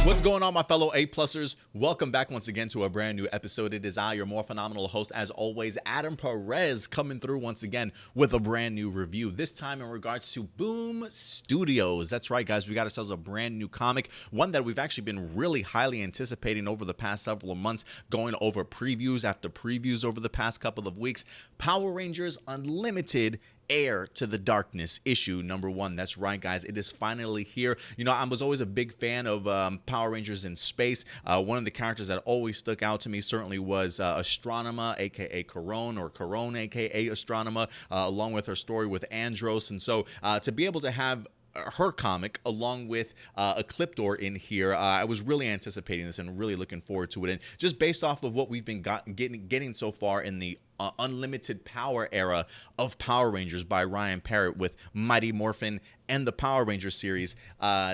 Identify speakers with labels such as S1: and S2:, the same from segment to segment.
S1: What's going on, my fellow A-plusers? Welcome back once again to a brand new episode. It is I, your more phenomenal host, as always, Adam Perez, coming through once again with a brand new review. This time in regards to Boom Studios. That's right, guys. We got ourselves a brand new comic, one that we've actually been really highly anticipating over the past several months, going over previews after previews over the past couple of weeks. Power Rangers Unlimited Heir to the Darkness, issue number 1. That's right, guys. It is finally here. You know, I was always a big fan of Power Rangers in space. One of the characters that always stuck out to me certainly was Astronema, aka Corone, or Corone, aka Astronema, along with her story with Andros. And so to be able to have her comic along with Ecliptor in here, I was really anticipating this and really looking forward to it. And just based off of what we've been getting so far in the Unlimited Power era of Power Rangers by Ryan Parrott with Mighty Morphin and the Power Rangers series,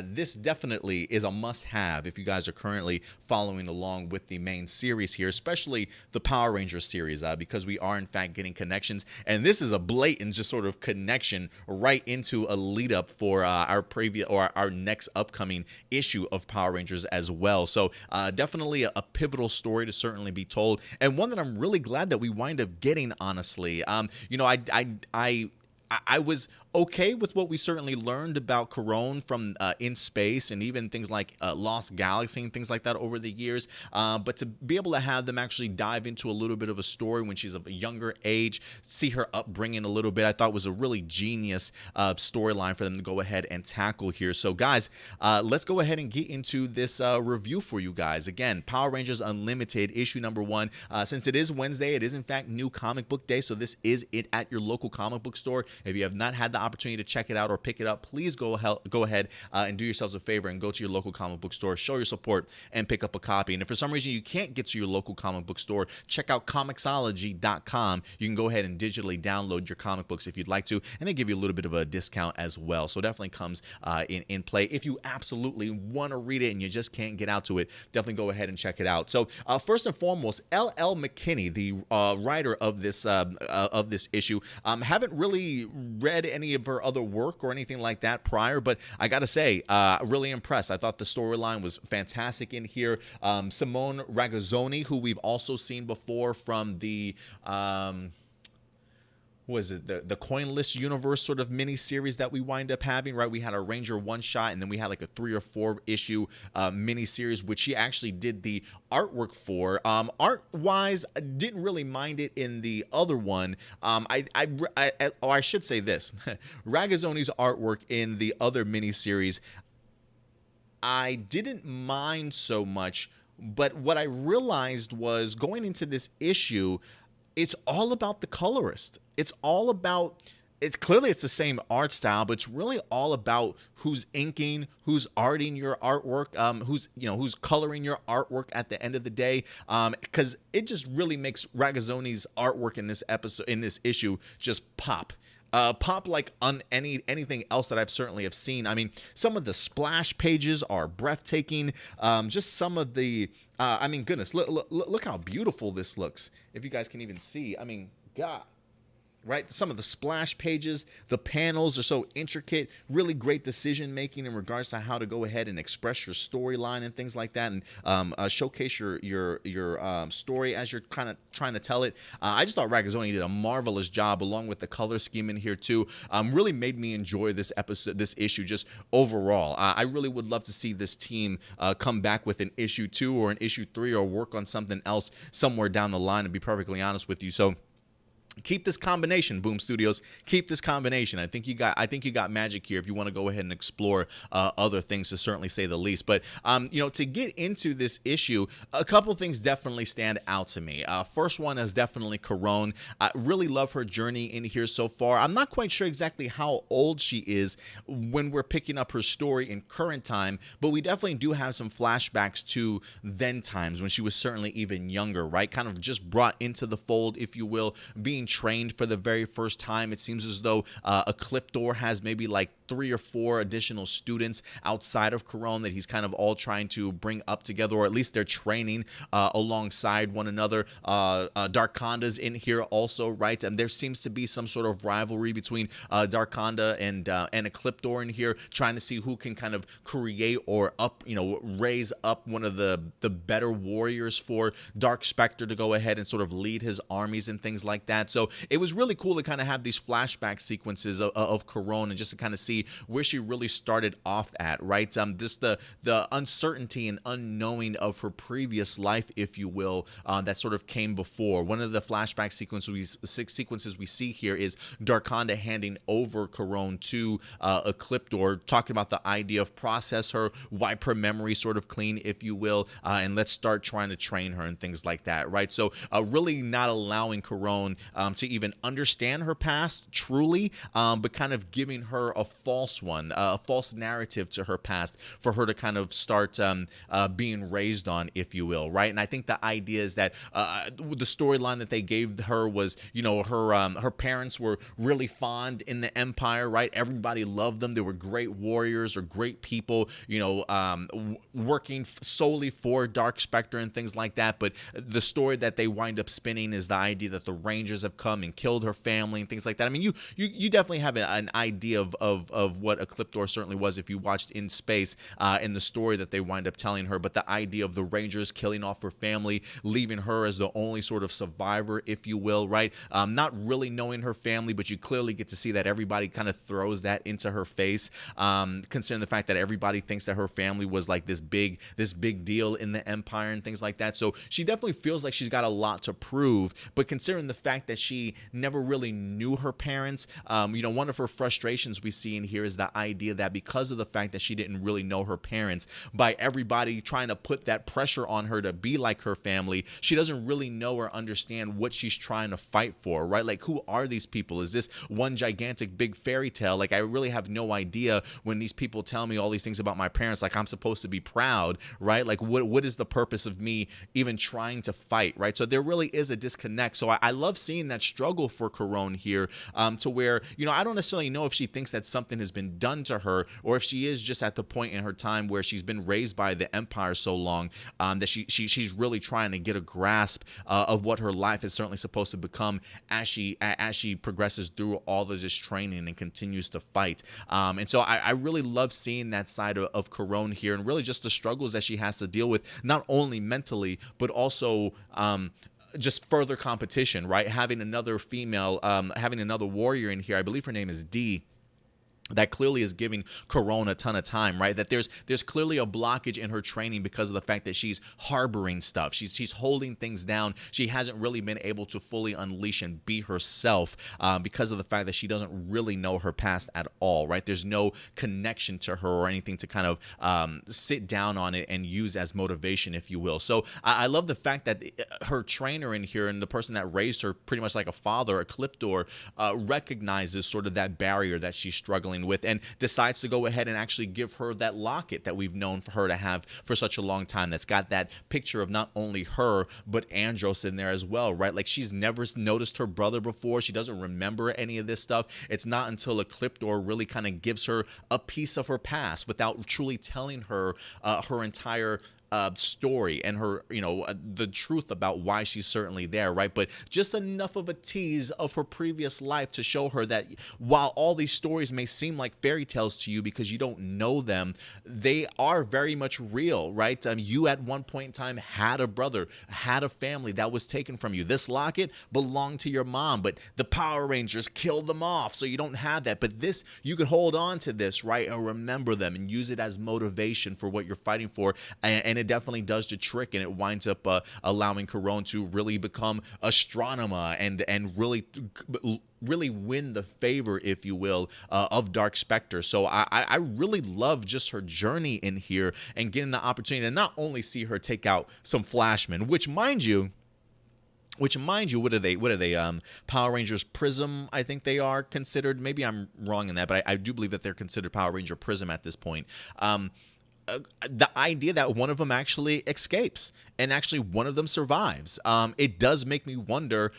S1: this definitely is a must-have if you guys are currently following along with the main series here, especially the Power Rangers series, because we are in fact getting connections, and this is a blatant just sort of connection right into a lead-up for our next upcoming issue of Power Rangers as well. So definitely a pivotal story to certainly be told, and one that I'm really glad that we wind up getting, honestly. You know, I was okay with what we certainly learned about Corone from In Space and even things like Lost Galaxy and things like that over the years. But to be able to have them actually dive into a little bit of a story when she's of a younger age, see her upbringing a little bit, I thought was a really genius storyline for them to go ahead and tackle here. So guys, let's go ahead and get into this review for you guys. Again, Power Rangers Unlimited, issue number 1. Since it is Wednesday, it is in fact New Comic Book Day, so this is it at your local comic book store. If you have not had the opportunity to check it out or pick it up, please go ahead and do yourselves a favor and go to your local comic book store, show your support, and pick up a copy. And if for some reason you can't get to your local comic book store, check out Comixology.com. You can go ahead and digitally download your comic books if you'd like to, and they give you a little bit of a discount as well. So definitely comes in play. If you absolutely want to read it and you just can't get out to it, definitely go ahead and check it out. So first and foremost, L.L. McKinney, the writer of this issue, haven't really read any of her other work or anything like that prior, but I gotta say, really impressed. I thought the storyline was fantastic in here. Simone Ragazzoni, who we've also seen before from the the Coinless Universe sort of mini series that we wind up having, right? We had a Ranger one shot, and then we had like a 3 or 4 issue mini series, which she actually did the artwork for. Art wise, I didn't really mind it in the other one. I should say this: Ragazzoni's artwork in the other mini series, I didn't mind so much. But what I realized was going into this issue, it's all about the colorist. It's all about, it's clearly the same art style, but it's really all about who's inking, who's arting your artwork, who's coloring your artwork at the end of the day. Because it just really makes Ragazzoni's artwork in this issue just pop. Pop like on anything else that I've certainly have seen. I mean, some of the splash pages are breathtaking. Just some of the, I mean, goodness, look how beautiful this looks. If you guys can even see, I mean, God. Right? Some of the splash pages, the panels are so intricate, really great decision making in regards to how to go ahead and express your storyline and things like that, and showcase your story as you're kind of trying to tell it. I just thought Ragazzoni did a marvelous job, along with the color scheme in here too. Really made me enjoy this issue just overall. I really would love to see this team come back with an issue 2 or an issue 3, or work on something else somewhere down the line, to be perfectly honest with you. So keep this combination, Boom Studios. Keep this combination. I think you got magic here if you want to go ahead and explore other things, to certainly say the least. But to get into this issue, a couple things definitely stand out to me. First one is definitely Corone. I really love her journey in here so far. I'm not quite sure exactly how old she is when we're picking up her story in current time, but we definitely do have some flashbacks to then times when she was certainly even younger, right? Kind of just brought into the fold, if you will, being trained for the very first time. It seems as though Ecliptor has maybe like 3 or 4 additional students outside of Corone that he's kind of all trying to bring up together, or at least they're training alongside one another. Darkonda's in here also, right? And there seems to be some sort of rivalry between Darkonda and Ecliptor in here, trying to see who can kind of create or raise up one of the better warriors for Dark Spectre to go ahead and sort of lead his armies and things like that. So it was really cool to kind of have these flashback sequences of Corone and just to kind of see where she really started off at, right? This the uncertainty and unknowing of her previous life, if you will, that sort of came before. One of the flashback sequences we see here is Darkonda handing over Corone to Ecliptor, talking about the idea of process her, wipe her memory sort of clean, if you will, and let's start trying to train her and things like that, right? So really not allowing Corone to even understand her past truly, but kind of giving her a false one, a false narrative to her past for her to kind of start being raised on, if you will, right? And I think the idea is that the storyline that they gave her was, her parents were really fond in the Empire, right? Everybody loved them. They were great warriors or great people, working solely for Dark Spectre and things like that. But the story that they wind up spinning is the idea that the Rangers have come and killed her family and things like that. I mean, you definitely have an idea of what Ecliptor certainly was if you watched In Space in the story that they wind up telling her. But the idea of the Rangers killing off her family, leaving her as the only sort of survivor, if you will, right? Not really knowing her family, but you clearly get to see that everybody kind of throws that into her face, considering the fact that everybody thinks that her family was like this big deal in the Empire and things like that. So she definitely feels like she's got a lot to prove, but considering the fact that she never really knew her parents, one of her frustrations we see in here is the idea that because of the fact that she didn't really know her parents, by everybody trying to put that pressure on her to be like her family, she doesn't really know or understand what she's trying to fight for, right? Like, who are these people? Is this one gigantic big fairy tale? Like, I really have no idea when these people tell me all these things about my parents, like I'm supposed to be proud, right? Like, what is the purpose of me even trying to fight, right? So there really is a disconnect. So I love seeing that struggle for Corone here, to where, I don't necessarily know if she thinks that something has been done to her, or if she is just at the point in her time where she's been raised by the Empire so long that she's really trying to get a grasp of what her life is certainly supposed to become as she progresses through all of this training and continues to fight. And so I really love seeing that side of Corone here, and really just the struggles that she has to deal with, not only mentally, but also just further competition, right? Having another female, having another warrior in here, I believe her name is Dee, that clearly is giving Corone a ton of time, right? That there's clearly a blockage in her training because of the fact that she's harboring stuff. She's holding things down. She hasn't really been able to fully unleash and be herself because of the fact that she doesn't really know her past at all, right? There's no connection to her or anything to kind of sit down on it and use as motivation, if you will. So I love the fact that her trainer in here and the person that raised her pretty much like a father, Ecliptor, recognizes sort of that barrier that she's struggling with and decides to go ahead and actually give her that locket that we've known for her to have for such a long time, that's got that picture of not only her but Andros in there as well, right? Like, she's never noticed her brother before. She doesn't remember any of this stuff. It's not until Ecliptor really kind of gives her a piece of her past without truly telling her her entire story and her, the truth about why she's certainly there, right? But just enough of a tease of her previous life to show her that while all these stories may seem like fairy tales to you because you don't know them, they are very much real, right? You at one point in time had a brother, had a family that was taken from you. This locket belonged to your mom, but the Power Rangers killed them off, so you don't have that. But this, you can hold on to this, right, and remember them and use it as motivation for what you're fighting for. And it definitely does the trick, and it winds up allowing Corone to really become Astronema and really win the favor, if you will, of Dark Spectre. So I really love just her journey in here and getting the opportunity to not only see her take out some Flashmen, which mind you, what are they? Power Rangers Prism, I think they are considered. Maybe I'm wrong in that, but I do believe that they're considered Power Ranger Prism at this point. The idea that one of them actually escapes and actually one of them survives, it does make me wonder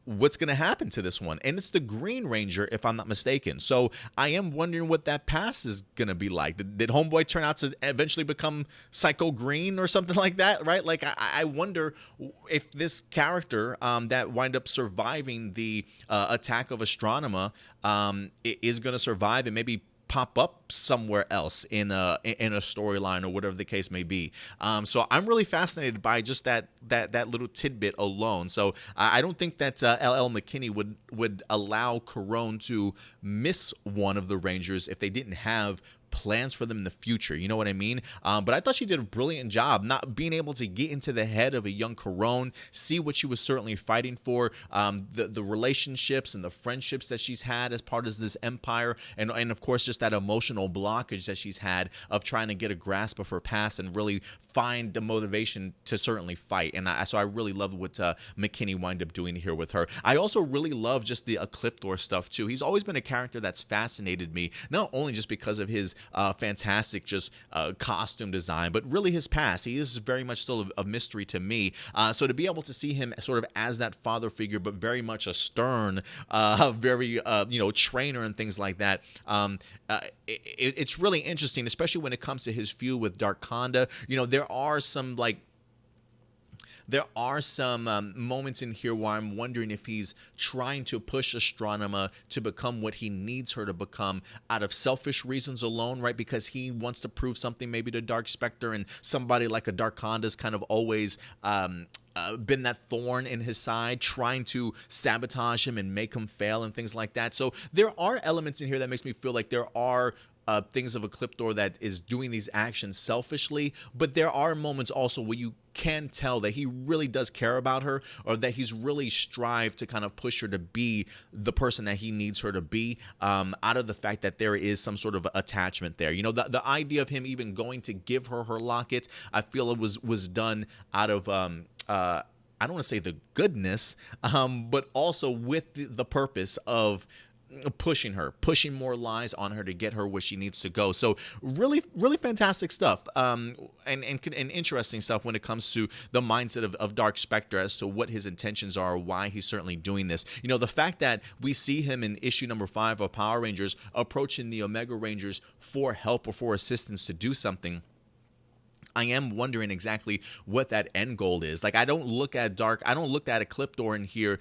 S1: what's going to happen to this one. And it's the Green Ranger, if I'm not mistaken. So I am wondering what that past is going to be like. Did Homeboy turn out to eventually become Psycho Green or something like that, right? Like, I wonder if this character that wind up surviving the attack of Astronema is going to survive and maybe pop up somewhere else in a storyline or whatever the case may be. So I'm really fascinated by just that little tidbit alone. So I don't think that LL McKinney would allow Corone to miss one of the Rangers if they didn't have plans for them in the future. You know what I mean? But I thought she did a brilliant job not being able to get into the head of a young Corone, see what she was certainly fighting for, the relationships and the friendships that she's had as part of this empire, and of course just that emotional blockage that she's had of trying to get a grasp of her past and really find the motivation to certainly fight. And so I really love what McKinney wind up doing here with her. I also really love just the Ecliptor stuff too. He's always been a character that's fascinated me, not only just because of his fantastic just costume design, but really his past. He is very much still a mystery to me. So to be able to see him sort of as that father figure, but very much a stern, very trainer and things like that. It's really interesting, especially when it comes to his feud with Darkonda. There are some moments in here where I'm wondering if he's trying to push Astronema to become what he needs her to become out of selfish reasons alone, right? Because he wants to prove something maybe to Dark Spectre, and somebody like a Darkonda's kind of always been that thorn in his side, trying to sabotage him and make him fail and things like that. So there are elements in here that makes me feel like there are things of Ecliptor that is doing these actions selfishly, but there are moments also where you can tell that he really does care about her, or that he's really strived to kind of push her to be the person that he needs her to be, out of the fact that there is some sort of attachment there. You know, the idea of him even going to give her her locket, I feel it was done out of I don't want to say the goodness, but also with the purpose of pushing more lies on her to get her where she needs to go. So really fantastic stuff, and interesting stuff when it comes to the mindset of Dark Spectre as to what his intentions are, why he's certainly doing this. You know, the fact that we see him in issue number 5 of Power Rangers approaching the Omega Rangers for help or for assistance to do something, I am wondering exactly what that end goal is. Like, I don't look at Ecliptor in here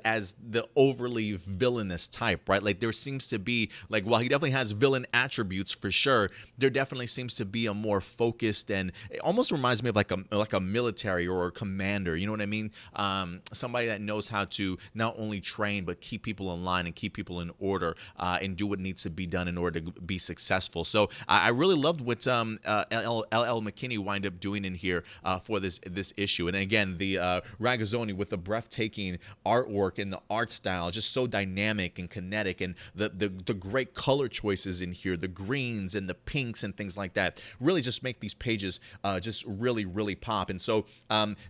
S1: as the overly villainous type, right? Like, there seems to be, like, while he definitely has villain attributes for sure, there definitely seems to be a more focused, and it almost reminds me of like a military or a commander, you know what I mean? Somebody that knows how to not only train but keep people in line and keep people in order, and do what needs to be done in order to be successful. So I really loved what LL McKinney wind up doing in here for this issue. And again, the Ragazzoni with the breathtaking artwork and the art style, just so dynamic and kinetic, and the great color choices in here, the greens and the pinks and things like that, really just make these pages just really pop. And so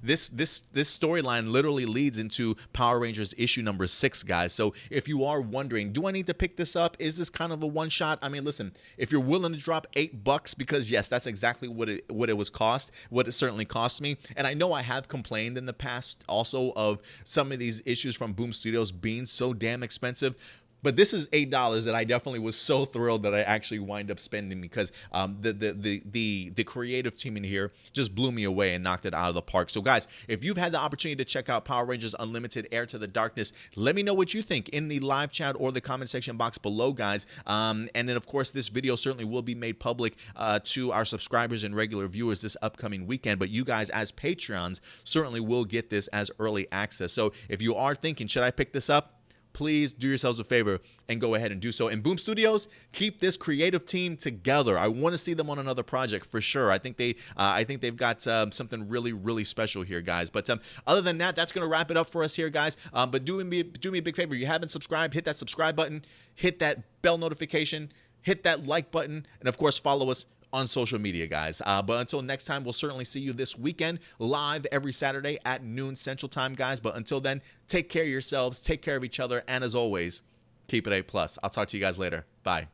S1: this storyline literally leads into Power Rangers issue number 6, guys. So if you are wondering, do I need to pick this up? Is this kind of a one shot? I mean, listen, if you're willing to drop $8, because yes, that's exactly what it certainly cost me. And I know I have complained in the past also of some of these issues from Boom Studios being so damn expensive, but this is $8 that I definitely was so thrilled that I actually wind up spending, because the creative team in here just blew me away and knocked it out of the park. So guys, if you've had the opportunity to check out Power Rangers Unlimited Heir to the Darkness, let me know what you think in the live chat or the comment section box below, guys. And then of course this video certainly will be made public to our subscribers and regular viewers this upcoming weekend, but you guys as Patreons certainly will get this as early access. So if you are thinking, should I pick this up? Please do yourselves a favor and go ahead and do so. And Boom Studios, keep this creative team together. I want to see them on another project for sure. I think they've got something really special here, guys. But other than that, that's going to wrap it up for us here, guys. But do me a big favor. If you haven't subscribed, hit that subscribe button, hit that bell notification, hit that like button, and of course follow us on social media, guys. But until next time, we'll certainly see you this weekend live every Saturday at noon Central Time, guys. But until then, take care of yourselves, take care of each other, and as always, keep it A+. I'll talk to you guys later. Bye.